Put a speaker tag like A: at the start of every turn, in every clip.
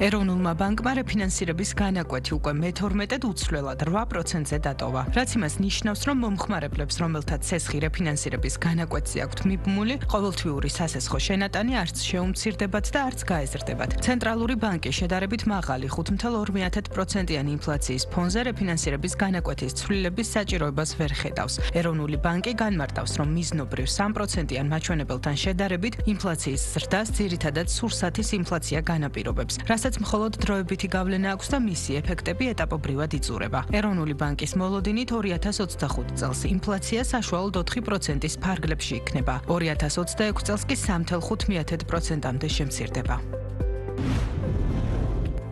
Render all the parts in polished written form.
A: ეროვნულმა ბანკმა რეფინანსირების განაკვეთი უკვე მე-12-ად უცვლელად 8%-ზე დატოვა. რაც იმას ნიშნავს, რომ მომხმარებლებს, რომელთაც ცესხი რეფინანსირების განაკვეთზე აქვთ მიბმული, ყოველთვიური სასესხო შენატანი არც შეუმცირდებათ და არც გაეზრდებათ. ცენტრალური ბანკი შედარებით მაღალი 5.2%-იანი ინფლაციის ფონზე რეფინანსირების განაკვეთის ცვლილების საჭიროებას ვერ ხედავს. ეროვნული ბანკი განმარტავს, რომ მიზნობრივ 3%-იან მაჩვენებელთან შედარებით ინფლაციის ზრდას ძირითადად სურსათის ინფლაცია განაპირობებს, რასაც მხოლოდ დროებითი გავლენა აქვს და მისი ეფექტები ეტაპობრივად იწურება. ეროვნული ბანკის მოლოდინით 2025 წელს ინფლაცია საშუალოდ 4%-ის ფარგლებში იქნება. 2026 წელს კი 3.5%-მდე შემცირდება.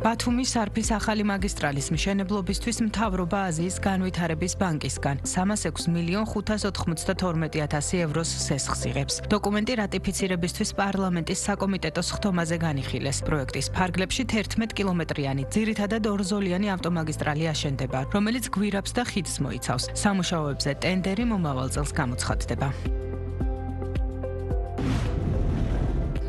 A: ბათუმის სარფის ახალი მაგისტრალის მშენებლობისთვის მთავრობა აზიის განვითარების ბანკისგან 306.592.000 ევროს სესხს იღებს. დოკუმენტი რატიფიცირებისთვის პარლამენტის საკომიტეტოს ხდომაზე განიხილეს. პროექტის ფარგლებში 11 კილომეტრიანი ძირითადად ორზოლიანი ავტომაგისტრალი აშენდება, რომელიც გვირაბს და ხიდს მოიცავს. სამუშაოებზე ტენდერი მომავალ წელს გამოცხადდება.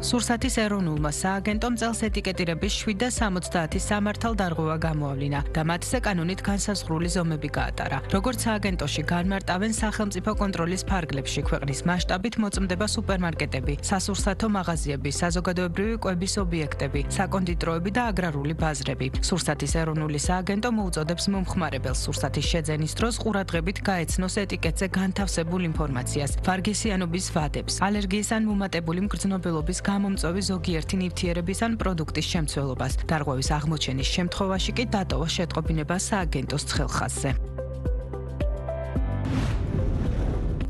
A: სურსათის ეროვნულმა სააგენტომ წელს ეტიკეტირების 770 სამართალდარღვევა გამოავლინა და მათზე კანონით განსაზღვრული ზომები გაატარა. როგორც სააგენტოში განმარტავენ, სახელმწიფო კონტროლის ფარგლებში ქვეყნის მასშტაბით მოწმდება სუპერმარკეტები, სასურსათო მაღაზიები, საზოგადოებრივი კვების ობიექტები, საკონდიტროები და აგრარული ბაზრები. სურსათის ეროვნული სააგენტო მოუწოდებს მომხმარებელს სურსათის შეძენის დროს ყურადღებით გაეცნოს ეტიკეტზე განთავსებულ ინფორმაციას, ვარგისიანობის ვადებს, ალერგიის ან მუმატებული მგრძნობელობის გამომწვევი ზოგიერთი ნივთიერების ან პროდუქტის შემცველობას. დარღვევის აღმოჩენის შემთხვევაში კი დატოვა შეტყობინება სააგენტოს ცხელხაზზე.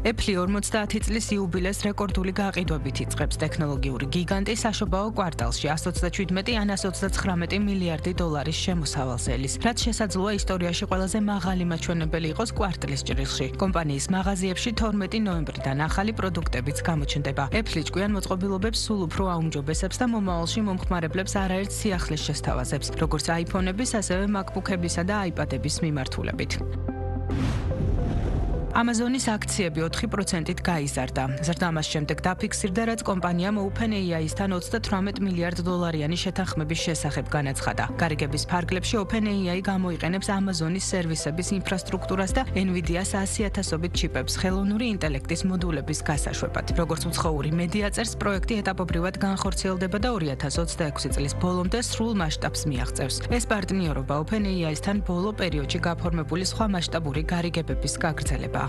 A: Apple 50 წლის იუბილეს რეკორდული გაყიდვებით იწყებს. ტექნოლოგიური გიგანტი საშობაო კვარტალში 127 ან 139 მილიარდი დოლარის შემოსავალს ელის, რაც შესაძლოა ისტორიაში ყველაზე მაღალი მაჩვენებელი იყოს კვარტლის ჭრილში. კომპანიის მაღაზიებში 12 ნოემბრიდან ახალი პროდუქტებიც გამოჩნდება. Apple ჭკვიან მოწყობილობებს სულ უფრო აუმჯობესებს და მომავალში მომხმარებლებს არაერთ სიახლის შესთავაზებს, როგორც iPhone-ების, ასევე MacBook-ებისა და iPad-ების მიმართულებით. Amazonis აქციები 4%-ით გაიზარდა. ზრდა მას შემდეგ დაფიქსირდა, რაც კომპანიამ OpenAI-სთან 38 მილიარდ დოლარიანი შეთანხმების შესახებ განაცხადა. გარიგების ფარგლებში OpenAI გამოიყენებს Amazonis სერვისების ინფრასტრუქტურას და Nvidia-ს 100,000-ობით ჩიპებს ხელოვნური ინტელექტის მოდულების გასაშვებად. როგორც უცხოური მედია წერს, პროექტი ეტაპობრივად განხორციელდება და 2026 წლის ბოლომდე სრულ მასშტაბს მიაღწევს. ეს პარტნიორობა OpenAI-სთან ბოლო პერიოდში გაფორმებული სხვა მასშტაბური გარიგებების გაგრძელება.